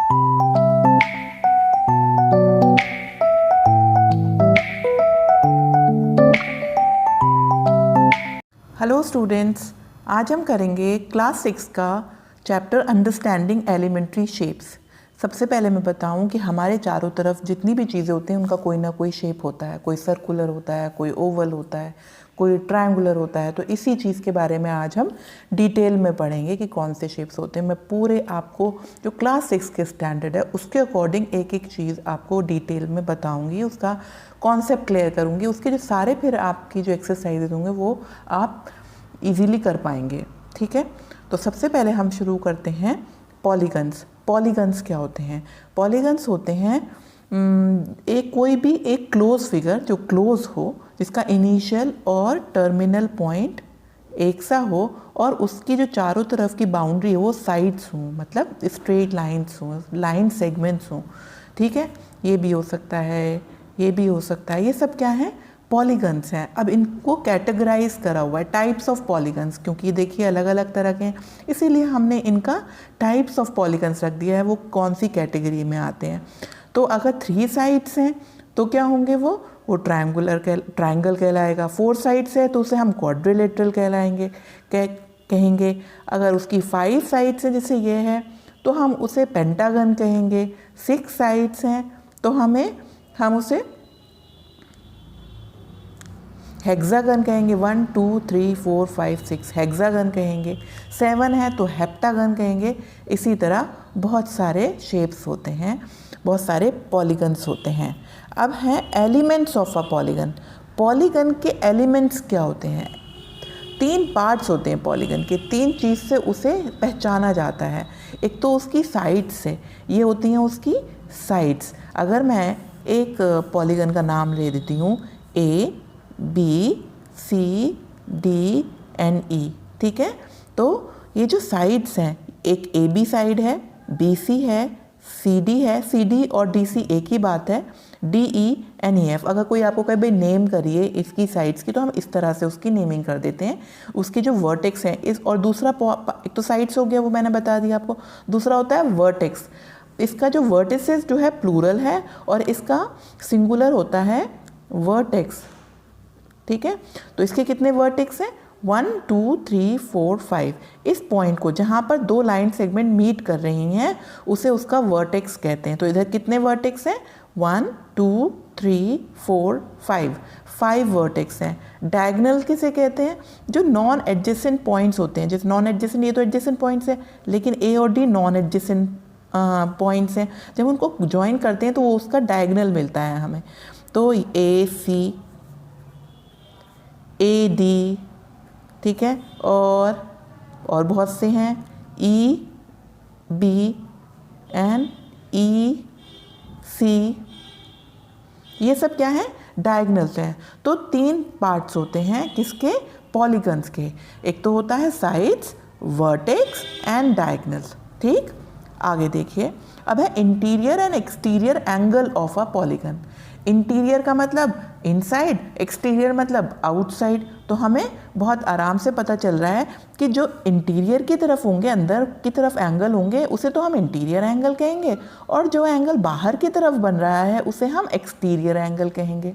Hello students, आज हम करेंगे क्लास 6 का चैप्टर अंडरस्टैंडिंग एलिमेंट्री शेप्स। सबसे पहले मैं बताऊं कि हमारे चारों तरफ जितनी भी चीज़ें होती हैं उनका कोई ना कोई शेप होता है। कोई सर्कुलर होता है, कोई ओवल होता है, कोई ट्रायंगुलर होता है। तो इसी चीज़ के बारे में आज हम डिटेल में पढ़ेंगे कि कौन से शेप्स होते हैं। मैं पूरे आपको जो क्लास 6 के स्टैंडर्ड है उसके अकॉर्डिंग एक एक चीज़ आपको डिटेल में बताऊँगी, उसका कॉन्सेप्ट क्लियर करूँगी। उसके जो सारे फिर आपकी जो एक्सरसाइजेज होंगे वो आप इजीली कर पाएंगे। ठीक है, तो सबसे पहले हम शुरू करते हैं पॉलीगन्स। पॉलीगन्स क्या होते हैं? पॉलीगन्स होते हैं एक कोई भी एक क्लोज फिगर जो क्लोज हो, जिसका इनिशियल और टर्मिनल पॉइंट एक सा हो और उसकी जो चारों तरफ की बाउंड्री है वो साइड्स हों, मतलब स्ट्रेट लाइन्स हों, लाइन सेगमेंट्स हों। ठीक है, ये भी हो सकता है, ये भी हो सकता है। ये सब क्या है? पॉलीगन्स हैं। अब इनको कैटेगराइज करा हुआ है टाइप्स ऑफ पॉलीगन्स, क्योंकि देखिए अलग अलग तरह के हैं, इसीलिए हमने इनका टाइप्स ऑफ पॉलीगन्स रख दिया है, वो कौन सी कैटेगरी में आते हैं। तो अगर 3 साइड्स हैं तो क्या होंगे? वो ट्रायंगल कहलाएगा। 4 साइड्स है तो उसे हम क्वाड्रिलेटरल कहेंगे। अगर उसकी 5 साइड्स हैं, जैसे ये है, तो हम उसे पेंटागन कहेंगे। 6 साइड्स हैं तो हम उसे हेक्सागन कहेंगे। 1 2 3 4 5 6 हेक्सागन कहेंगे। 7 है तो हेप्टागन कहेंगे। इसी तरह बहुत सारे शेप्स होते हैं, बहुत सारे पॉलीगन्स होते हैं। अब हैं elements of a polygon. Polygon के एलिमेंट्स क्या होते हैं? 3 पार्ट्स होते हैं पॉलीगन के। 3 चीज़ से उसे पहचाना जाता है। एक तो उसकी साइड्स से, ये होती हैं उसकी साइड्स। अगर मैं एक पॉलीगन का नाम ले देती हूँ A B C D and E, ठीक है, तो ये जो साइड्स हैं, एक AB साइड है, BC है, CD है, CD और DC एक ही बात है, DE and EF। अगर कोई आपको कहे भाई नेम करिए इसकी साइड्स की, तो हम इस तरह से उसकी नेमिंग कर देते हैं। उसकी जो वर्टेक्स हैं इस, और दूसरा एक तो साइड्स हो गया, वो मैंने बता दिया आपको। दूसरा होता है वर्टेक्स। इसका जो वर्टिसेस जो है प्लूरल है और इसका सिंगुलर होता है वर्टेक्स। ठीक है, तो इसके कितने वर्टेक्स हैं? 1 2 3 4 5। इस पॉइंट को जहाँ पर 2 लाइन सेगमेंट मीट कर रही हैं उसे उसका वर्टेक्स कहते हैं। तो इधर कितने वर्टेक्स हैं? 1 2 3 4 5 वर्टेक्स हैं। डायगोनल किसे कहते हैं? जो नॉन एडजेसेंट पॉइंट्स होते हैं। जैसे नॉन एडजेसेंट, ये तो एडजेसेंट पॉइंट्स है, लेकिन A और D नॉन एडजेसेंट पॉइंट्स हैं। जब उनको ज्वाइन करते हैं तो वो उसका डायगोनल मिलता है हमें। तो AC AD, ठीक है, और बहुत से हैं EB and EC। ये सब क्या है? डायगोनल्स हैं। तो 3 पार्ट्स होते हैं किसके? पॉलीगन्स के। एक तो होता है साइड्स, वर्टेक्स एंड डायगोनल्स। ठीक, आगे देखिए। अब है interior and exterior angle of a polygon. Interior का मतलब इनसाइड, एक्सटीरियर मतलब आउटसाइड। तो हमें बहुत आराम से पता चल रहा है कि जो इंटीरियर की तरफ होंगे, अंदर की तरफ एंगल होंगे, उसे तो हम इंटीरियर एंगल कहेंगे, और जो एंगल बाहर की तरफ बन रहा है उसे हम एक्सटीरियर एंगल कहेंगे।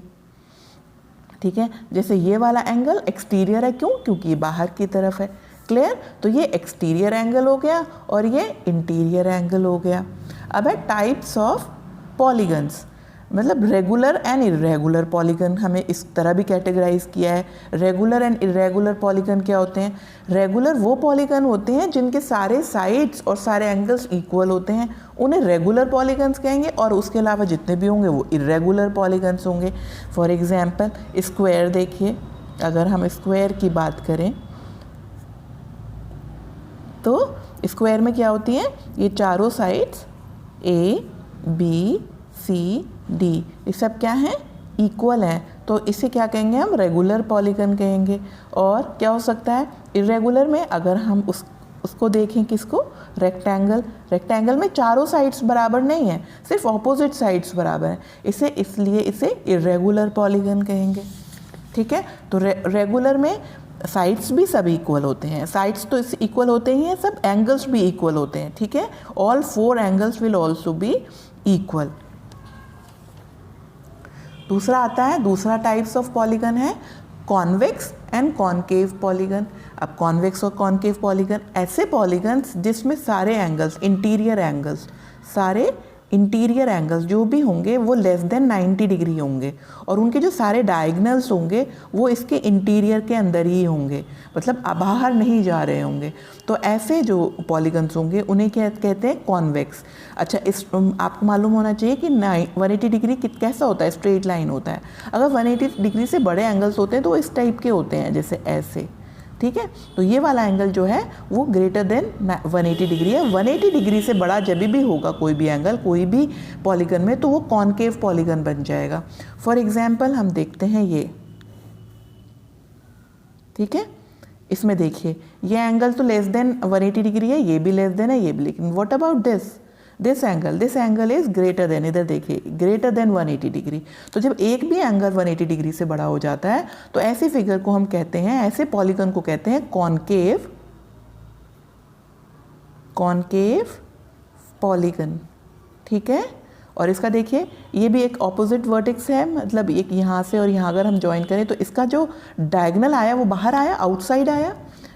ठीक है, जैसे ये वाला एंगल एक्सटीरियर है, क्यों? क्योंकि ये बाहर की तरफ है। क्लियर? तो ये एक्सटीरियर एंगल हो गया और ये इंटीरियर एंगल हो गया। अब है टाइप्स ऑफ पॉलीगन्स, मतलब रेगुलर एंड इरेगुलर पॉलीगन हमें इस तरह भी कैटेगराइज किया है। रेगुलर एंड इरेगुलर पॉलीगन क्या होते हैं? रेगुलर वो पॉलीगन होते हैं जिनके सारे साइड्स और सारे एंगल्स इक्वल होते हैं, उन्हें रेगुलर पॉलीगन्स कहेंगे, और उसके अलावा जितने भी होंगे वो इरेगुलर पॉलीगन्स होंगे। फॉर एग्जांपल स्क्वायर देखिए, अगर हम स्क्वायर की बात करें तो स्क्वायर में क्या होती हैं? ये चारों sides A B C D, ये सब क्या हैं? इक्वल हैं। तो इसे क्या कहेंगे? हम रेगुलर पॉलीगन कहेंगे। और क्या हो सकता है इरेगुलर में? अगर हम उसको देखें, किसको? रेक्टेंगल में चारों साइड्स बराबर नहीं है, सिर्फ ऑपोजिट साइड्स बराबर हैं, इसलिए इसे इरेगुलर पॉलीगन कहेंगे। ठीक है, तो रेगुलर में साइड्स भी सब इक्वल होते हैं, साइड्स तो इक्वल होते ही हैं, सब एंगल्स भी इक्वल होते हैं, ठीक है। All 4 angles will also be equal. दूसरा आता है, दूसरा टाइप्स ऑफ पॉलीगन है कॉन्वेक्स एंड कॉनकेव पॉलीगन। अब कॉन्वेक्स और कॉनकेव पॉलीगन ऐसे पॉलीगन्स जिसमें सारे एंगल्स, इंटीरियर एंगल्स, सारे इंटीरियर एंगल्स जो भी होंगे वो लेस देन 90 डिग्री होंगे और उनके जो सारे डायगनल्स होंगे वो इसके इंटीरियर के अंदर ही होंगे, मतलब बाहर नहीं जा रहे होंगे। तो ऐसे जो पॉलीगन्स होंगे उन्हें क्या कहते हैं, कॉन्वेक्स। अच्छा, इस आपको मालूम होना चाहिए कि 180 डिग्री कैसा होता है, स्ट्रेट लाइन होता है। अगर 180 डिग्री से बड़े एंगल्स होते हैं तो इस टाइप के होते हैं, जैसे ऐसे, ठीक है। तो ये वाला एंगल जो है वो ग्रेटर देन 180 डिग्री है। 180 डिग्री से बड़ा जब भी होगा कोई भी एंगल कोई भी पॉलीगन में तो वो कॉनकेव पॉलीगन बन जाएगा। फॉर एग्जांपल हम देखते हैं ये, ठीक है। इसमें देखिए ये एंगल तो लेस देन 180 डिग्री है, ये भी लेस देन है, ये भी, लेकिन what about this angle is greater than, इधर देखिए ग्रेटर देन 180 डिग्री। तो जब एक भी एंगल 180 डिग्री से बड़ा हो जाता है तो ऐसी फिगर को हम कहते हैं, ऐसे पॉलीगन को कहते हैं कॉनकेव पॉलीगन, ठीक है। और इसका देखिए ये भी एक ऑपोजिट वर्टेक्स है, मतलब एक यहाँ से और यहाँ अगर हम ज्वाइन करें तो इसका जो डायगोनल आया वो बाहर आया, आउटसाइड आया,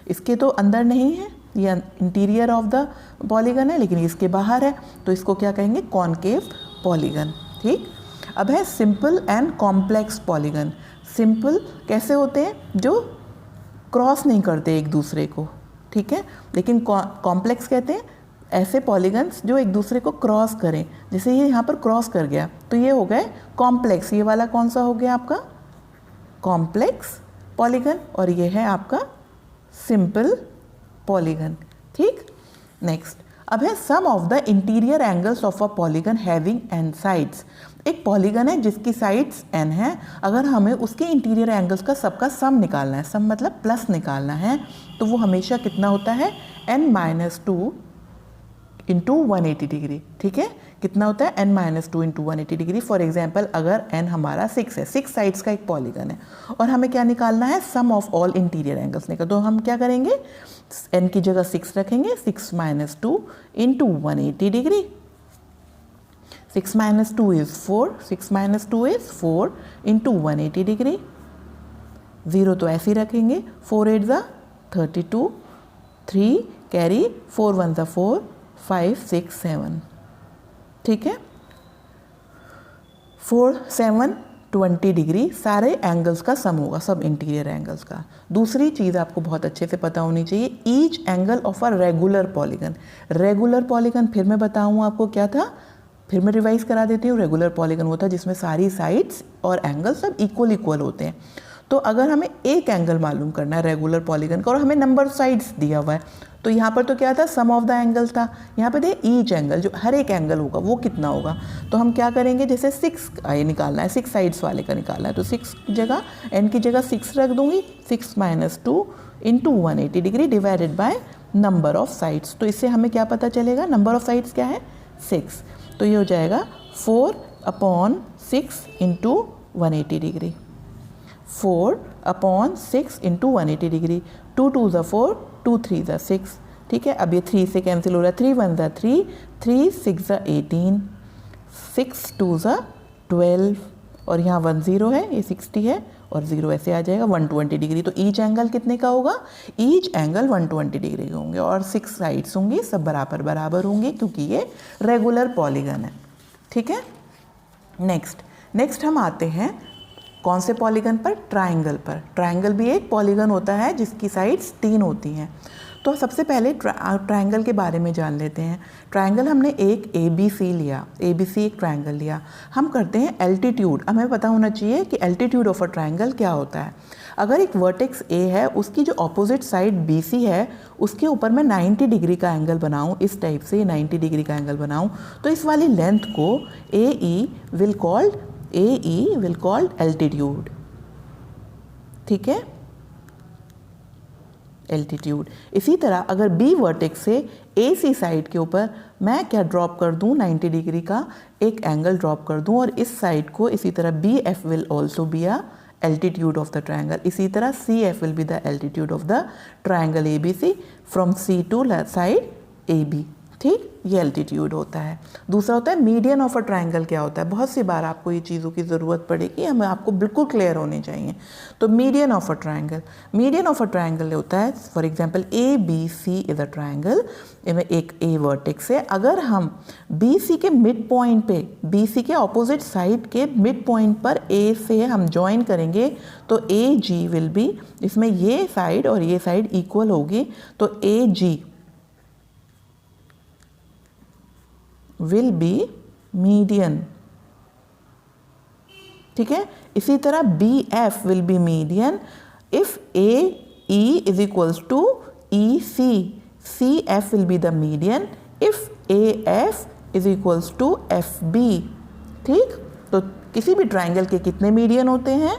इसके तो अंदर नहीं है, ये इंटीरियर ऑफ द पॉलीगन है लेकिन इसके बाहर है, तो इसको क्या कहेंगे, कॉनकेव पॉलीगन, ठीक। अब है simple and complex polygon. Simple कैसे होते हैं, जो क्रॉस नहीं करते एक दूसरे को, ठीक है। लेकिन कॉम्प्लेक्स कहते हैं ऐसे पॉलीगन्स जो एक दूसरे को क्रॉस करें, जैसे ये यहाँ पर क्रॉस कर गया तो ये हो गए कॉम्प्लेक्स। ये वाला कौन सा हो गया आपका, कॉम्प्लेक्स पॉलीगन, और ये है आपका सिंपल पॉलीगन, ठीक। नेक्स्ट, अब है sum of the interior angles of a polygon having n sides. एक पॉलीगन है जिसकी साइड्स n है, अगर हमें उसके इंटीरियर एंगल्स का सबका सम निकालना है, सम मतलब प्लस निकालना है, तो वो हमेशा कितना होता है, n-2 इंटू 180 डिग्री, ठीक है। कितना होता है, n-2 into 180 degree. For example अगर n हमारा 6 है, 6 साइड्स का एक पॉलीगन है और हमें क्या निकालना है, sum of all interior angles निकाल, तो हम क्या करेंगे, n की जगह 6 रखेंगे, 6-2 into 180 degree. 6-2 is 4, 6-2 is 4 into 180 degree. 0 तो ऐसे ही रखेंगे, 4-8 32, 3 कैरी, 4-1 4, 5 6 7, ठीक है। 4-7-20 डिग्री सारे एंगल्स का सम होगा, सब इंटीरियर एंगल्स का। दूसरी चीज़ आपको बहुत अच्छे से पता होनी चाहिए, each angle of a regular polygon. Regular polygon फिर मैं बताऊँ आपको क्या था, फिर मैं रिवाइज करा देती हूँ। रेगुलर पॉलीगन होता है जिसमें सारी साइड्स और एंगल सब इक्वल होते हैं। तो अगर हमें एक एंगल मालूम करना है रेगुलर पॉलीगन का और हमें नंबर साइड्स दिया हुआ है, तो यहाँ पर तो क्या था, सम ऑफ द एंगल था, यहाँ पे दे ईच एंगल, जो हर एक एंगल होगा वो कितना होगा। तो हम क्या करेंगे, जैसे 6 ये निकालना है, 6 साइड्स वाले का निकालना है, तो 6 जगह n की जगह 6 रख दूंगी, 6-2 into 180 degree divided by number of sides. तो इससे हमें क्या पता चलेगा, नंबर ऑफ साइड्स क्या है, 6, तो ये हो जाएगा 4/6 इंटू 180 डिग्री, 4/6 इंटू 180 डिग्री। 2 2 4, 2 3 6, ठीक है। अब ये 3 से कैंसिल हो रहा है, 3 1 3, 3 6 18, 6 2 12, और यहाँ 1 0 है, ये 60 है और 0 ऐसे आ जाएगा, 120 डिग्री। तो ईच एंगल कितने का होगा, ईच एंगल 120 डिग्री के होंगे और 6 साइड्स होंगी, सब बराबर होंगे क्योंकि ये रेगुलर पॉलीगन है, ठीक है। नेक्स्ट हम आते हैं कौन से पॉलीगन पर, ट्राइंगल पर। ट्राइंगल भी एक पॉलीगन होता है जिसकी साइड्स 3 होती हैं। तो सबसे पहले ट्राइंगल के बारे में जान लेते हैं। ट्राइंगल हमने एक ABC लिया, ABC एक ट्राइंगल लिया, हम करते हैं एल्टीट्यूड। हमें पता होना चाहिए कि एल्टीट्यूड ऑफ अ ट्राइंगल क्या होता है। अगर एक वर्टेक्स A है, उसकी जो अपोजिट साइड BC है, उसके ऊपर मैं 90 डिग्री का एंगल बनाऊं, इस टाइप से 90 डिग्री का एंगल बनाऊं, तो इस वाली लेंथ को AE विल कॉल्ड एल्टीट्यूड, ठीक है, एल्टीट्यूड। इसी तरह अगर B वर्टेक्स से AC साइड के ऊपर मैं क्या ड्रॉप कर दूं, 90 डिग्री का एक एंगल ड्रॉप कर दूं और इस साइड को इसी तरह BF will also be a altitude of the triangle. इसी तरह CF will be the altitude of the triangle ABC from C to side AB. ठीक, ये एल्टीट्यूड होता है. दूसरा होता है मीडियन ऑफ अ ट्रायंगल. क्या होता है, बहुत सी बार आपको ये चीज़ों की ज़रूरत पड़ेगी, हमें आपको बिल्कुल क्लियर होने चाहिए. तो median of a triangle, median of a triangle होता है for example ABC is a triangle. इनमें एक A वर्टेक्स है. अगर हम BC के मिड पॉइंट पे, BC के ऑपोजिट साइड के मिड पॉइंट पर A से हम ज्वाइन करेंगे तो AG विल बी, इसमें ये साइड और ये साइड इक्वल होगी, तो AG will be median. ठीक है. इसी तरह BF will be median if AE is equals to EC. CF will be the median if AF is equals to FB. ठीक. तो किसी भी ट्रायंगल के कितने मीडियन होते हैं,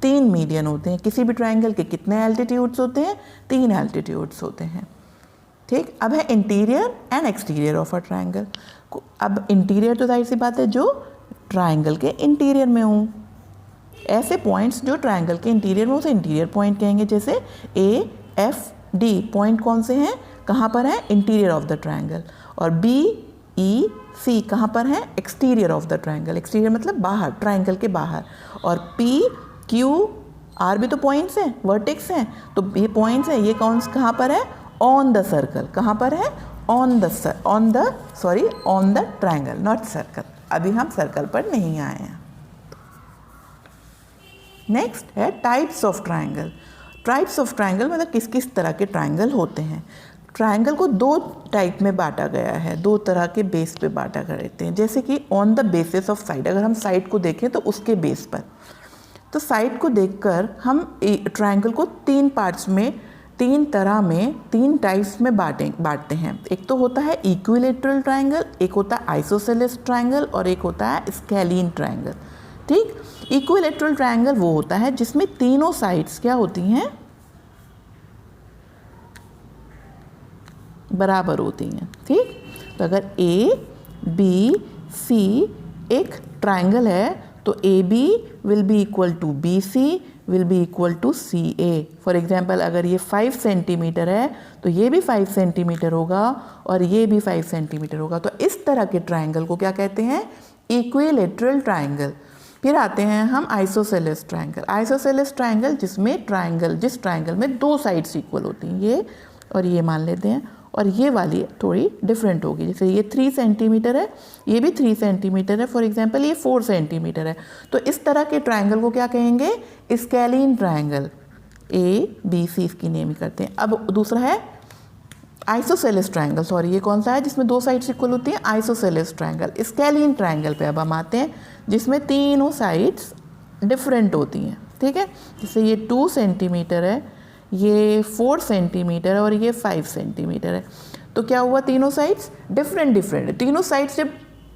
3 मीडियन होते हैं. किसी भी ट्रायंगल के कितने एल्टीट्यूड्स होते हैं, 3 एल्टीट्यूड्स होते हैं. ठीक. अब है interior and exterior of a triangle. अब इंटीरियर तो जाहिर सी बात है जो ट्रायंगल के इंटीरियर में हूँ. ऐसे पॉइंट्स जो ट्रायंगल के इंटीरियर में, उसे इंटीरियर पॉइंट कहेंगे. जैसे AFD पॉइंट कौन से हैं, कहाँ पर है, इंटीरियर ऑफ द ट्रायंगल. और BEC कहाँ पर है, exterior of the triangle. Exterior मतलब बाहर, ट्रायंगल के बाहर. और PQR भी तो पॉइंट्स हैं, वर्टेक्स हैं. तो ये पॉइंट्स हैं, ये कौन कहाँ पर है, ऑन द सर्कल. कहाँ पर है, on the triangle, not circle. अभी हम सर्कल पर नहीं आए हैं. नेक्स्ट है types of triangle. Types of triangle मतलब किस किस तरह के ट्रायंगल होते हैं. ट्रायंगल को 2 टाइप में बांटा गया है, 2 तरह के बेस पे बांटा करते हैं. जैसे कि on the basis of side, अगर हम साइड को देखें तो उसके बेस पर. तो साइड को देखकर हम ट्रायंगल को 3 पार्ट्स में, 3 तरह में, 3 टाइप्स में बांटते हैं. एक तो होता है इक्विलेटरल ट्रायंगल, एक होता है आइसोसेलेस ट्रायंगल और एक होता है स्केलीन ट्रायंगल. ठीक. इक्विलेटरल ट्रायंगल वो होता है जिसमें तीनों साइड्स क्या होती हैं, बराबर होती हैं. ठीक. तो अगर ABC एक ट्रायंगल है तो AB will be equal to BC will be equal to CA. For example अगर ये 5 सेंटीमीटर है तो ये भी 5 सेंटीमीटर होगा और ये भी 5 सेंटीमीटर होगा. तो इस तरह के ट्रायंगल को क्या कहते हैं, इक्विलेटरल ट्रायंगल. फिर आते हैं हम आइसोसेलेस ट्रायंगल. आइसोसेलेस ट्रायंगल जिस ट्रायंगल में 2 साइड्स इक्वल होती हैं, ये और ये मान लेते हैं, और ये वाली थोड़ी डिफरेंट होगी. जैसे ये 3 सेंटीमीटर है, ये भी 3 सेंटीमीटर है, फॉर एग्जांपल ये 4 सेंटीमीटर है. तो इस तरह के ट्रायंगल को क्या कहेंगे, स्केलीन ट्रायंगल. ABC इसकी नेम करते हैं. अब दूसरा है आइसोसेलेस ट्रायंगल. सॉरी, ये कौन सा है जिसमें 2 साइड्स इक्वल होती हैं, आइसोसेलेस ट्रायंगल. स्केलीन ट्रायंगल पे अब हम आते हैं जिसमें तीनों साइड्स डिफरेंट होती हैं. ठीक है. जैसे ये 2 सेंटीमीटर है, ये 4 सेंटीमीटर है और ये 5 सेंटीमीटर है. तो क्या हुआ, तीनों साइड्स डिफरेंट है. तीनों साइड्स जब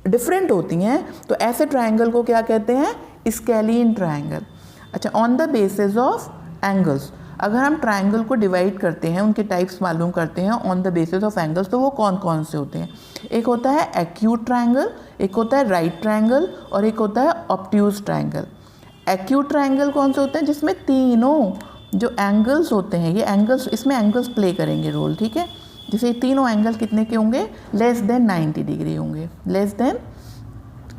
डिफरेंट होती हैं तो ऐसे ट्रायंगल को क्या कहते हैं, स्केलीन ट्रायंगल. अच्छा, on the basis of angles, अगर हम ट्रायंगल को डिवाइड करते हैं, उनके टाइप्स मालूम करते हैं on the basis of angles, तो वो कौन कौन से होते हैं. एक होता है एक्यूट ट्रायंगल, एक होता है राइट ट्रायंगल और एक होता है ऑब्ट्यूज ट्रायंगल. एक्यूट ट्रायंगल कौन से होते हैं, जिसमें तीनों जो एंगल्स होते हैं, ये एंगल्स, इसमें एंगल्स प्ले करेंगे रोल. ठीक है. जैसे तीनों एंगल कितने के होंगे, लेस देन 90 डिग्री होंगे, लेस देन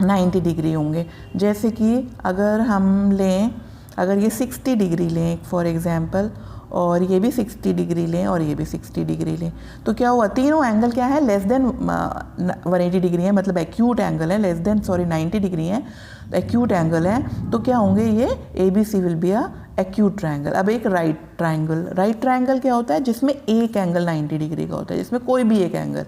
90 डिग्री होंगे. जैसे कि अगर हम लें, अगर ये 60 डिग्री लें फॉर एग्जांपल, और ये भी 60 डिग्री लें और ये भी 60 डिग्री लें, तो क्या हुआ, तीनों एंगल क्या है, लेस देन 180 डिग्री है, मतलब एक्यूट एंगल है, लेस देन 90 डिग्री है, एक्यूट एंगल है. तो क्या होंगे, ये ABC will be a acute triangle. अब एक राइट ट्रायंगल क्या होता है, जिसमें एक एंगल 90 डिग्री का होता है, जिसमें कोई भी एक एंगल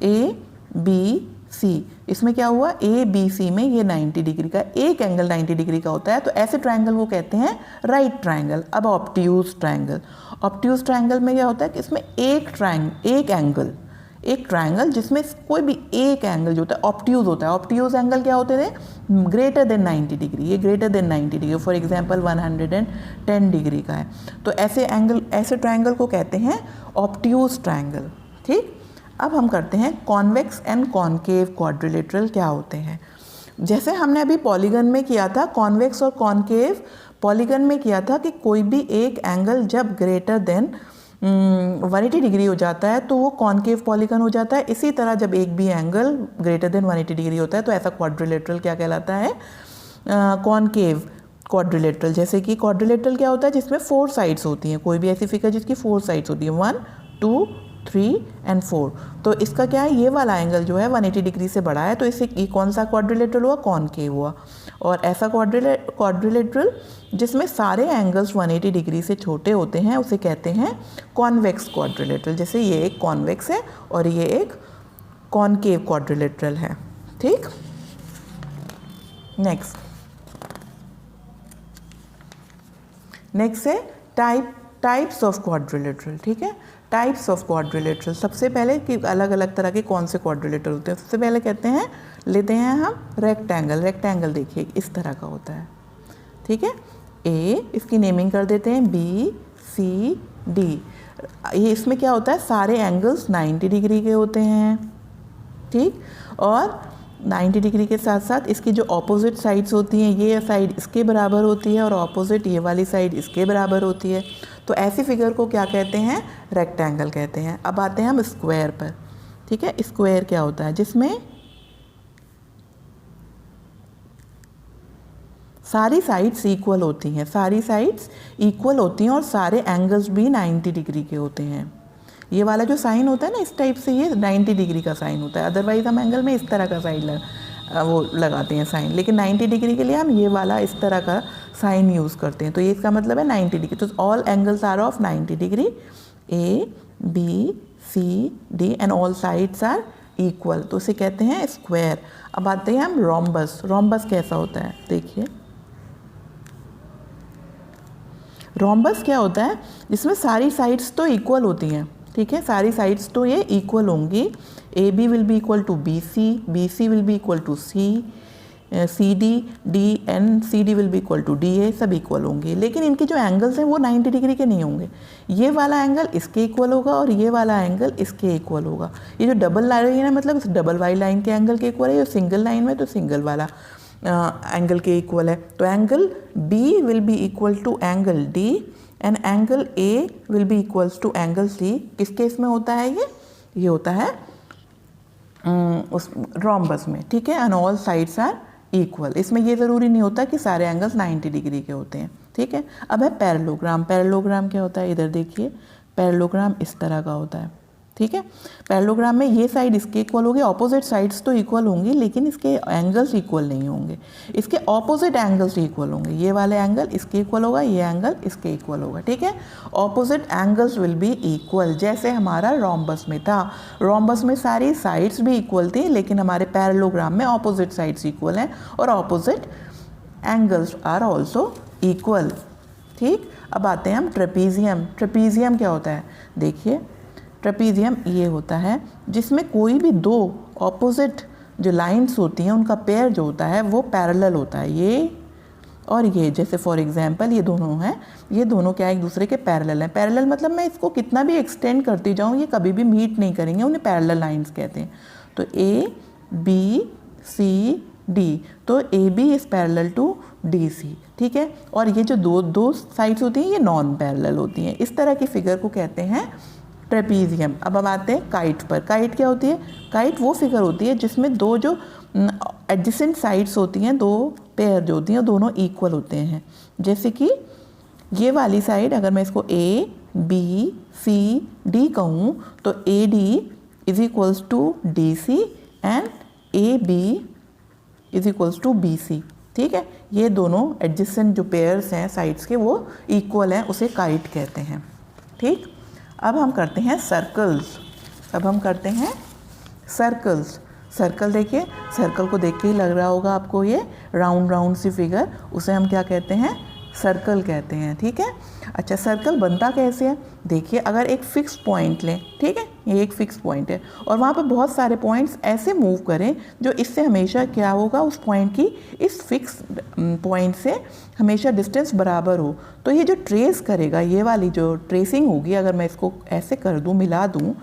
ABC, इसमें क्या हुआ, ABC में ये 90 डिग्री का एक एंगल 90 डिग्री का होता है. तो ऐसे ट्रायंगल को कहते हैं राइट ट्रायंगल. अब ऑब्ट्यूज ट्रायंगल में क्या होता है कि इसमें एक ट्रायंगल जिसमें कोई भी एक एंगल जो होता है ऑब्ट्यूज होता है. ऑब्ट्यूज एंगल क्या होते थे, ग्रेटर देन 90 डिग्री. ये greater than 90 degree, for example 110 degree का है. तो ऐसे ट्रायंगल को कहते हैं ऑब्ट्यूज ट्रायंगल. ठीक. अब हम करते हैं कॉन्वेक्स एंड कॉनकेव क्वाड्रिलेटरल क्या होते हैं. जैसे हमने अभी पॉलीगन में किया था, कॉन्वेक्स और कॉनकेव पॉलीगन में किया था कि कोई भी एक एंगल जब ग्रेटर देन 180 डिग्री हो जाता है तो वो कॉनकेव पॉलीगन हो जाता है। इसी तरह जब एक भी एंगल ग्रेटर देन 180 डिग्री होता है तो ऐसा क्वाड्रिलेटरल क्या कहलाता है, कॉनकेव क्वाड्रिलेटरल। जैसे कि क्वाड्रिलेटरल क्या होता है, जिसमें 4 साइड्स होती हैं, कोई भी ऐसी फिगर जिसकी 4 साइड्स होती हैं, 1 2 3 एंड 4। तो इसका क्या है, ये वाला एंगल जो है 180 डिग्री से बड़ा है तो इससे ये कौन सा क्वाड्रिलेटरल हुआ, कॉनकेव हुआ। और ऐसा क्वाड्रिलेटरल जिसमें सारे एंगल्स 180 डिग्री से छोटे होते हैं उसे कहते हैं कॉन्वेक्स क्वाड्रिलेटरल। जैसे ये एक कॉन्वेक्स है और ये एक कॉनकेव क्वाड्रिलेटरल है। ठीक, नेक्स्ट है टाइप्स ऑफ क्वाड्रिलेटरल। ठीक है, टाइप्स ऑफ क्वाड्रिलेटरल। सबसे पहले कि अलग अलग तरह के कौन से क्वाड्रिलेटरल होते हैं। सबसे पहले कहते हैं, लेते हैं हम रेक्टेंगल। रेक्टेंगल देखिए इस तरह का होता है। ठीक है, ए, इसकी नेमिंग कर देते हैं बी सी डी। ये इसमें क्या होता है, सारे एंगल्स 90 डिग्री के होते हैं। ठीक, और 90 डिग्री के साथ साथ इसकी जो ऑपोजिट साइड्स होती हैं, ये साइड इसके बराबर होती है और ऑपोजिट ये वाली साइड इसके बराबर होती है। तो ऐसी फिगर को क्या कहते हैं, रेक्टेंगल कहते हैं। अब आते हैं हम स्क्वायर पर। ठीक है, स्क्वायर क्या होता है, जिसमें सारी साइड्स इक्वल होती हैं, सारी साइड्स इक्वल होती हैं और सारे एंगल्स भी 90 डिग्री के होते हैं। ये वाला जो साइन होता है ना, इस टाइप से ये 90 डिग्री का साइन होता है। अदरवाइज हम एंगल में इस तरह का साइन वो लगाते हैं साइन, लेकिन 90 डिग्री के लिए हम ये वाला इस तरह का साइन यूज़ करते हैं। तो ये इसका मतलब है 90 डिग्री। तो all angles are of 90 degree, A B C D and all sides are equal, तो इसे कहते हैं स्क्वायर। अब आते हैं हम रोम्बस। रोम्बस कैसा होता है, देखिए रोम्बस क्या होता है, जिसमें सारी साइड्स तो इक्वल होती हैं। ठीक है, सारी साइड्स तो ये इक्वल होंगी। A B will be equal to B C will be equal to C D and C D will be equal to D A, सब इक्वल होंगे। लेकिन इनके जो एंगल्स हैं वो 90 डिग्री के नहीं होंगे। ये वाला एंगल इसके इक्वल होगा और ये वाला एंगल इसके इक्वल होगा। ये जो डबल लाइन है मतलब इस डबल वाली लाइन के एंगल के इक्वल है, ये सिंगल लाइन में तो सिंगल वाला एंगल के इक्वल है। तो angle B will be equal to angle D and angle A will be equals to angle C. किस केस में होता है ये होता है उस रोम्बस में। ठीक है, and all sides are equal. इसमें ये ज़रूरी नहीं होता कि सारे एंगल्स 90 डिग्री के होते हैं। ठीक है, अब है पैरेललोग्राम। पैरेललोग्राम क्या होता है, इधर देखिए पैरेललोग्राम इस तरह का होता है। ठीक है, पैरेललोग्राम में ये साइड इसके इक्वल होगी, ऑपोजिट साइड्स तो इक्वल होंगी लेकिन इसके एंगल्स इक्वल नहीं होंगे, इसके ऑपोजिट एंगल्स इक्वल होंगे। ये वाले एंगल इसके इक्वल होगा, ये एंगल इसके इक्वल होगा। ठीक है, opposite angles will be equal, जैसे हमारा रोम्बस में था। रोम्बस में सारी साइड्स भी इक्वल थी लेकिन हमारे पैरेललोग्राम में ऑपोजिट साइड्स इक्वल हैं और opposite angles are also equal. ठीक, अब आते हैं हम ट्रेपीजियम। ट्रेपीजियम क्या होता है, देखिए ट्रेपीजियम ये होता है जिसमें कोई भी दो ऑपोजिट जो लाइंस होती हैं उनका पेयर जो होता है वो पैरेलल होता है, ये और ये। जैसे फॉर एग्जांपल ये दोनों हैं, ये दोनों क्या एक दूसरे के पैरेलल हैं। पैरेलल मतलब मैं इसको कितना भी एक्सटेंड करती जाऊँ ये कभी भी मीट नहीं करेंगे, उन्हें पैरेलल लाइंस कहते हैं। तो ए बी सी डी, तो A B is parallel to D C. ठीक है, और ये जो दो साइड्स होती हैं ये नॉन पैरेलल होती हैं। इस तरह की फिगर को कहते हैं ट्रेपीजियम। अब हम आते हैं काइट पर। काइट क्या होती है, काइट वो फिगर होती है जिसमें दो जो एडजेसेंट साइड्स होती हैं, दो पेयर जो होती हैं दोनों इक्वल होते हैं। जैसे कि ये वाली साइड अगर मैं इसको ए बी सी डी कहूँ तो A D is equals to D C and A B is equals to B C. ठीक है, ये दोनों एडजेसेंट जो पेयर्स हैं साइड्स के वो इक्वल हैं, उसे काइट कहते हैं। ठीक, अब हम करते हैं सर्कल्स। अब हम करते हैं सर्कल्स। सर्कल देखिए, सर्कल को देख के ही लग रहा होगा आपको ये राउंड सी फिगर, उसे हम क्या कहते हैं, सर्कल कहते हैं। ठीक है, अच्छा सर्कल बनता कैसे है, देखिए अगर एक फ़िक्स पॉइंट लें, ठीक है ये एक फ़िक्स पॉइंट है और वहाँ पर बहुत सारे पॉइंट्स ऐसे मूव करें जो इससे हमेशा क्या होगा, उस पॉइंट की इस फिक्स पॉइंट से हमेशा डिस्टेंस बराबर हो। तो ये जो ट्रेस करेगा, ये वाली जो ट्रेसिंग होगी, अगर मैं इसको ऐसे कर दूँ, मिला दूँ,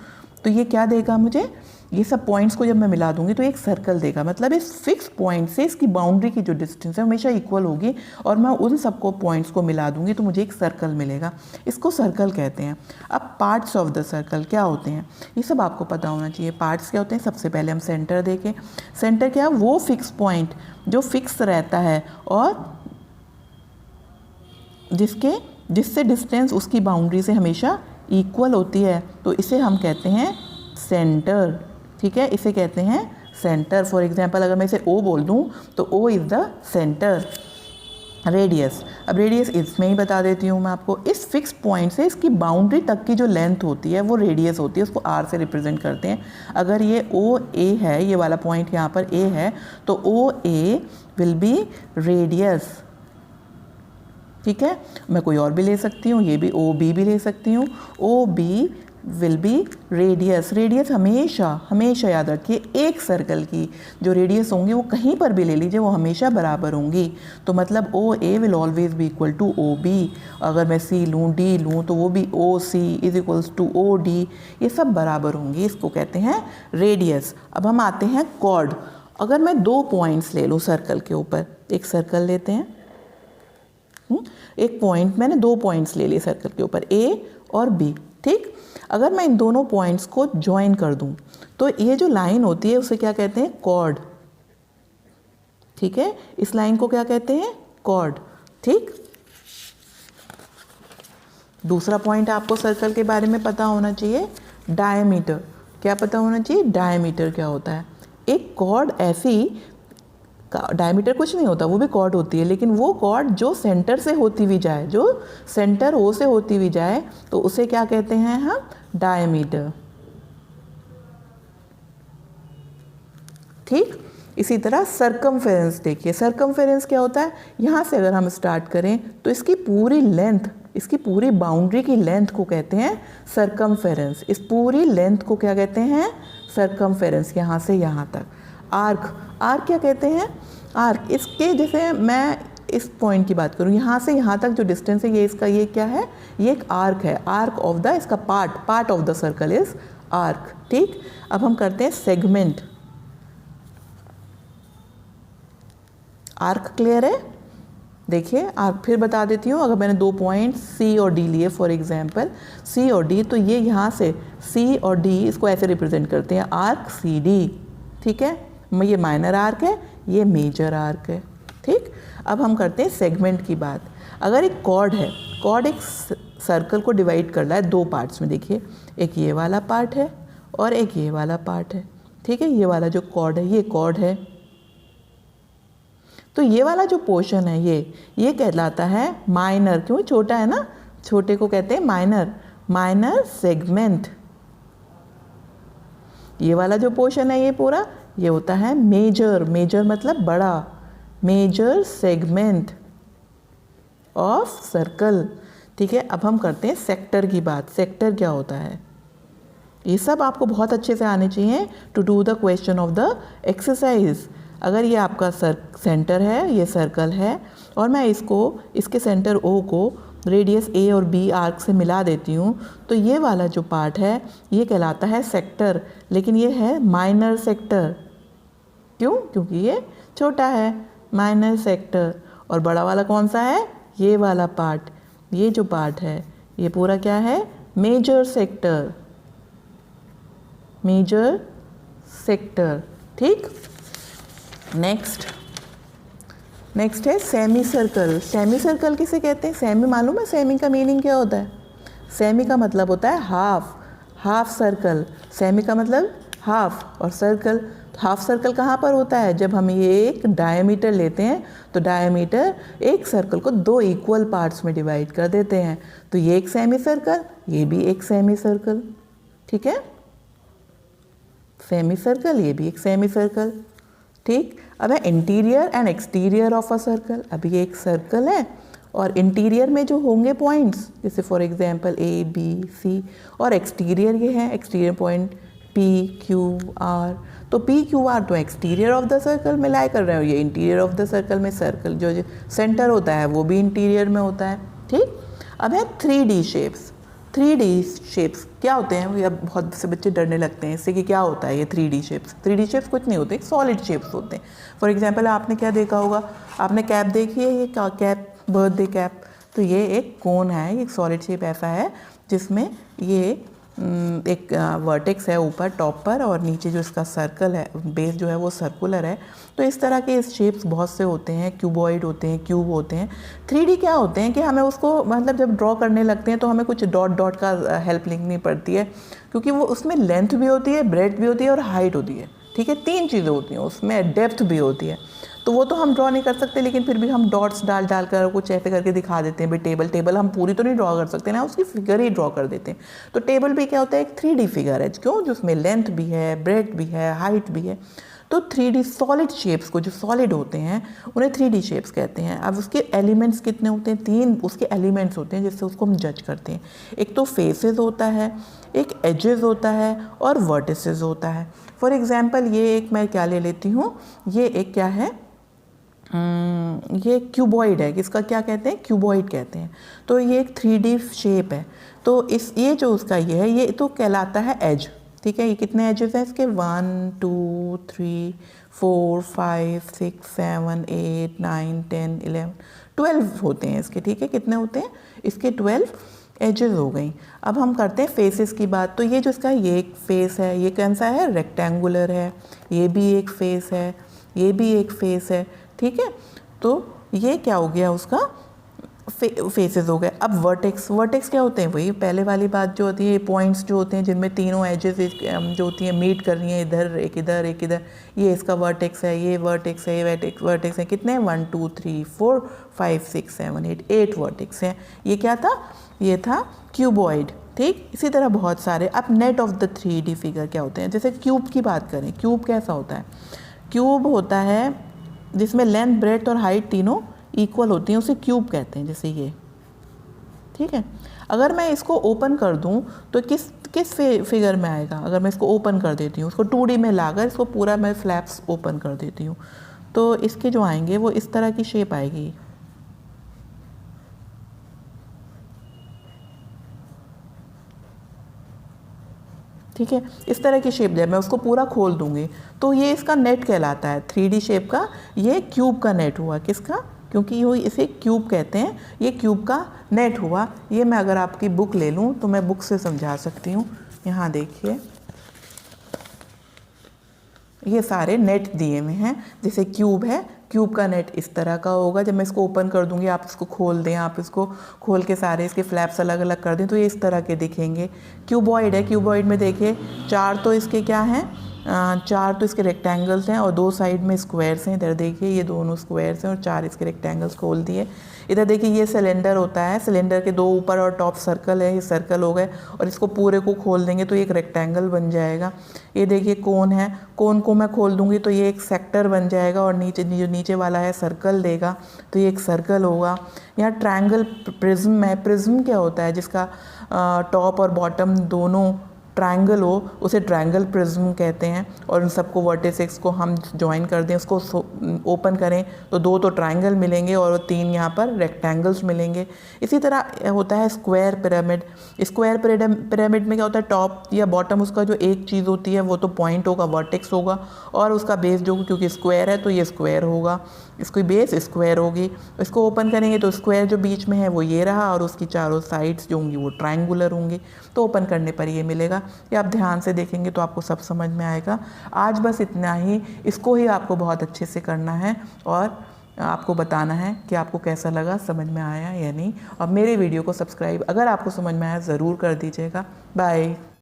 तो ये क्या देगा मुझे, ये सब पॉइंट्स को जब मैं मिला दूंगी तो एक सर्कल देगा, मतलब इस फिक्स पॉइंट से इसकी बाउंड्री की जो डिस्टेंस है हमेशा इक्वल होगी, और मैं उन सबको पॉइंट्स को मिला दूंगी तो मुझे एक सर्कल मिलेगा, इसको सर्कल कहते हैं। अब पार्ट्स ऑफ द सर्कल क्या होते हैं, ये सब आपको पता होना चाहिए। पार्ट्स क्या होते हैं, सबसे पहले हम सेंटर देखें। सेंटर क्या, वो फिक्स पॉइंट जो फिक्स रहता है और जिससे डिस्टेंस उसकी बाउंड्री से हमेशा इक्वल होती है, तो इसे हम कहते हैं सेंटर। ठीक है, इसे कहते हैं सेंटर। फॉर एग्जांपल अगर मैं इसे O बोल दूं तो O is the centre. Radius, अब रेडियस इसमें ही बता देती हूँ मैं आपको। इस फिक्स पॉइंट से इसकी बाउंड्री तक की जो लेंथ होती है वो रेडियस होती है, उसको R से रिप्रेजेंट करते हैं। अगर ये OA है, ये वाला पॉइंट यहाँ पर A है, तो OA विल बी रेडियस। ठीक है, मैं कोई और भी ले सकती हूँ, ये भी OB भी ले सकती हूँ। OB will be radius. Radius हमेशा हमेशा याद रखिए, एक सर्कल की जो रेडियस होंगी वो कहीं पर भी ले लीजिए वो हमेशा बराबर होंगी। तो मतलब OA will always be equal to OB। अगर मैं C लूँ, D लूँ, तो वो भी OC is equals to OD, ये सब बराबर होंगी, इसको कहते हैं रेडियस। अब हम आते हैं कॉर्ड। अगर मैं 2 पॉइंट्स ले लूँ सर्कल के ऊपर, एक सर्कल लेते हैं, एक पॉइंट, मैंने 2 पॉइंट्स ले लिए सर्कल के ऊपर, A और B। ठीक, अगर मैं इन दोनों पॉइंट्स को ज्वाइन कर दूं तो ये जो लाइन होती है उसे क्या कहते हैं, कॉर्ड। ठीक है, इस लाइन को क्या कहते हैं, कॉर्ड। ठीक, दूसरा पॉइंट आपको सर्कल के बारे में पता होना चाहिए, डायमीटर। क्या पता होना चाहिए, डायमीटर क्या होता है। एक कॉर्ड ऐसी, डायमीटर कुछ नहीं होता, वो भी कॉर्ड होती है, लेकिन वो कॉर्ड जो सेंटर से होती हुई जाए, जो सेंटर O से होती हुई जाए, तो उसे क्या कहते हैं हम, डायमीटर। ठीक, इसी तरह सरकमफेरेंस देखिए। सरकमफेरेंस क्या होता है, यहाँ से अगर हम स्टार्ट करें तो इसकी पूरी लेंथ, इसकी पूरी बाउंड्री की लेंथ को कहते हैं सरकमफेरेंस। इस पूरी लेंथ को क्या कहते हैं, सरकमफेरेंस, यहाँ से यहाँ तक। आर्क, आर्क क्या कहते हैं, आर्क, इसके जैसे मैं इस पॉइंट की बात करूँ, यहाँ से यहाँ तक जो डिस्टेंस है, ये इसका, ये क्या है, ये एक आर्क है। आर्क ऑफ द, इसका part of the circle is arc. ठीक, अब हम करते हैं सेगमेंट। आर्क क्लियर है, देखिए आर्क फिर बता देती हूँ। अगर मैंने 2 पॉइंट C और D लिए फॉर एग्जांपल, C और D, तो ये यहाँ से C और D इसको ऐसे रिप्रेजेंट करते हैं, आर्क CD। ठीक है, ये माइनर आर्क है, ये मेजर आर्क है। ठीक, अब हम करते हैं सेगमेंट की बात। अगर एक कॉर्ड है, कॉर्ड एक सर्कल को डिवाइड कर रहा है 2 पार्ट्स में, देखिए एक ये वाला पार्ट है और एक ये वाला पार्ट है। ठीक है, ये वाला जो कॉर्ड है, ये कॉर्ड है, तो ये वाला जो पोर्शन है ये कहलाता है माइनर। क्यों, छोटा है ना, छोटे को कहते हैं माइनर, माइनर सेगमेंट। ये वाला जो पोर्शन है ये पूरा, ये होता है मेजर। मेजर मतलब बड़ा, मेजर सेगमेंट ऑफ सर्कल। ठीक है, अब हम करते हैं सेक्टर की बात। सेक्टर क्या होता है, ये सब आपको बहुत अच्छे से आने चाहिए to do the question of the exercise. अगर ये आपका सेंटर है, ये सर्कल है, और मैं इसके सेंटर O को रेडियस A और B आर्क से मिला देती हूँ, तो ये वाला जो पार्ट है ये कहलाता है सेक्टर, लेकिन ये है माइनर सेक्टर। क्यों, क्योंकि ये छोटा है, माइनर सेक्टर। और बड़ा वाला कौन सा है, ये वाला पार्ट, ये जो पार्ट है ये पूरा क्या है, मेजर सेक्टर, मेजर सेक्टर। ठीक, नेक्स्ट है सेमी सर्कल। सेमी सर्कल किसे कहते हैं, सेमी मालूम है सेमी का मीनिंग क्या होता है, सेमी का मतलब होता है हाफ सर्कल। सेमी का मतलब हाफ, और सर्कल, हाफ सर्कल कहाँ पर होता है, जब हम ये एक डायमीटर लेते हैं तो डायमीटर एक सर्कल को 2 इक्वल पार्ट्स में डिवाइड कर देते हैं, तो ये एक सेमी सर्कल, ये भी एक सेमी सर्कल। ठीक है, सेमी सर्कल, ये भी एक सेमी सर्कल। ठीक, अब है interior and exterior of a circle. अभी ये एक सर्कल है और इंटीरियर में जो होंगे पॉइंट्स, जैसे for example A, B, C, और एक्सटीरियर ये है, exterior point P, Q, R। तो P, Q, R तो एक्सटीरियर ऑफ द सर्कल में लाई कर रहे हो, ये इंटीरियर ऑफ द सर्कल में, सर्कल जो सेंटर होता है वो भी इंटीरियर में होता है। ठीक, अब है 3D शेप्स। 3D शेप्स क्या होते हैं? ये अब बहुत से बच्चे डरने लगते हैं इससे कि क्या होता है ये 3D शेप्स। 3D शेप्स कुछ नहीं होते, सॉलिड शेप्स होते हैं। फॉर एग्जांपल आपने क्या देखा होगा, आपने कैप देखी है, ये कैप, बर्थडे कैप, तो ये एक कोन है, एक सॉलिड शेप ऐसा है जिसमें ये एक वर्टेक्स है ऊपर टॉप पर और नीचे जो इसका सर्कल है, बेस जो है वो सर्कुलर है। तो इस तरह के शेप्स बहुत से होते हैं, क्यूबॉइड होते हैं, क्यूब होते हैं। 3D क्या होते हैं कि हमें उसको मतलब जब ड्रॉ करने लगते हैं तो हमें कुछ डॉट डॉट का हेल्प लेनी पड़ती है, क्योंकि वो उसमें लेंथ भी होती है, ब्रेड्थ भी होती है और हाइट होती है। ठीक है, 3 चीज़ें होती हैं उसमें, डेप्थ भी होती है। तो वो तो हम ड्रॉ नहीं कर सकते, लेकिन फिर भी हम डॉट्स डाल डाल कर कुछ ऐसे करके दिखा देते हैं। भाई टेबल हम पूरी तो नहीं ड्रॉ कर सकते ना, उसकी फिगर ही ड्रॉ कर देते हैं। तो टेबल भी क्या होता है, एक 3D फिगर है, क्यों, जिसमें लेंथ भी है, ब्रेड्थ भी है, हाइट भी है। तो 3D सॉलिड शेप्स को, जो सॉलिड होते हैं उन्हें 3D शेप्स कहते हैं। अब उसके एलिमेंट्स कितने होते हैं? 3 उसके एलिमेंट्स होते हैं जिससे उसको हम जज करते हैं। एक तो फेसेस होता है, एक एजेस होता है और वर्टिसेस होता है। फॉर एग्जाम्पल ये एक मैं क्या ले लेती हूँ, ये एक क्या है, ये क्यूबॉइड है। किसका क्या कहते हैं? क्यूबॉइड कहते हैं। तो ये एक 3D शेप है। तो ये जो उसका ये तो कहलाता है एज। ठीक है, ये कितने एजेस हैं इसके? 1 2 3 4 5 6 7 8 9 10 11 12 होते हैं इसके। ठीक है, कितने होते हैं इसके? 12 एजेस हो गई। अब हम करते हैं फेसेस की बात। तो ये जो इसका ये एक फेस है, ये कौन सा है? रेक्टेंगुलर है। ये भी एक फेस है, ये भी एक फेस है। ठीक है, तो ये क्या हो गया उसका? फेसेस हो गए। अब वर्टेक्स क्या होते हैं? वही पहले वाली बात जो होती है, पॉइंट्स जो होते हैं जिनमें तीनों एजेस जो होती हैं मीट कर रही हैं, इधर एक इधर एक इधर, ये इसका वर्टेक्स है, ये वर्टेक्स है, ये वर्टेक्स है। कितने हैं? 1 2 3 4 5 6 7 8 वर्टेक्स हैं। ये क्या था? ये था क्यूबॉइड। ठीक, इसी तरह बहुत सारे। अब net of the 3D figure क्या होते हैं? जैसे क्यूब की बात करें, क्यूब कैसा होता है? क्यूब होता है जिसमें लेंथ, ब्रेड्थ और हाइट तीनों इक्वल होती हैं, उसे क्यूब कहते हैं। जैसे ये, ठीक है। अगर मैं इसको ओपन कर दूं तो किस फिगर में आएगा? अगर मैं इसको ओपन कर देती हूँ, उसको 2D में लाकर इसको पूरा मैं फ्लैप्स ओपन कर देती हूँ, तो इसके जो आएंगे वो इस तरह की शेप आएगी। ठीक है, इस तरह की शेप जब मैं उसको पूरा खोल दूंगी तो ये इसका नेट कहलाता है 3D शेप का। ये क्यूब का नेट हुआ। किसका? क्योंकि ये इसे क्यूब कहते हैं, ये क्यूब का नेट हुआ। ये मैं अगर आपकी बुक ले लूँ तो मैं बुक से समझा सकती हूँ। यहाँ देखिए, ये सारे नेट दिए हुए हैं। जैसे क्यूब है, क्यूब का नेट इस तरह का होगा। जब मैं इसको ओपन कर दूंगी, आप इसको खोल दें, आप इसको खोल के सारे इसके फ्लैप्स अलग अलग कर दें तो ये इस तरह के दिखेंगे। क्यूबॉइड है, क्यूबॉइड में देखिए 4 तो इसके क्या हैं? 4 तो इसके रेक्टेंगल्स हैं और 2 साइड में स्क्वायर्स हैं। इधर देखिए ये दोनों स्क्वायर्स हैं और 4 इसके रेक्टेंगल्स खोल दिए। इधर देखिए ये सिलेंडर होता है, सिलेंडर के 2 ऊपर और टॉप सर्कल है, ये सर्कल हो गए और इसको पूरे को खोल देंगे तो ये एक रेक्टेंगल बन जाएगा। ये देखिए कोन है, कोन को मैं खोल दूंगी तो ये एक सेक्टर बन जाएगा और जो नीचे वाला है सर्कल देगा तो ये एक सर्कल होगा। यहाँ ट्रायंगल प्रिज्म है। प्रिज्म क्या होता है? जिसका टॉप और बॉटम दोनों ट्रायंगल हो उसे ट्रायंगल प्रिज्म कहते हैं। और उन सबको वर्टिसेस को हम ज्वाइन कर दें, उसको ओपन करें तो 2 तो ट्रायंगल मिलेंगे और 3 यहाँ पर रेक्टेंगल्स मिलेंगे। इसी तरह होता है स्क्वायर पिरामिड। स्क्वायर पिरामिड में क्या होता है? टॉप या बॉटम उसका जो एक चीज़ होती है वो तो पॉइंट होगा, वर्टेक्स होगा, और उसका बेस जो, क्योंकि स्क्वायर है तो ये स्क्वायर होगा, इसकी बेस स्क्वायर होगी। इसको ओपन करेंगे तो स्क्वायर जो बीच में है वो ये रहा और उसकी चारों साइड्स जो होंगी वो ट्रायंगुलर होंगी। तो ओपन करने पर ये मिलेगा। ये आप ध्यान से देखेंगे तो आपको सब समझ में आएगा। आज बस इतना ही, इसको ही आपको बहुत अच्छे से करना है और आपको बताना है कि आपको कैसा लगा, समझ में आया या नहीं। और मेरे वीडियो को सब्सक्राइब अगर आपको समझ में आया ज़रूर कर दीजिएगा। बाय।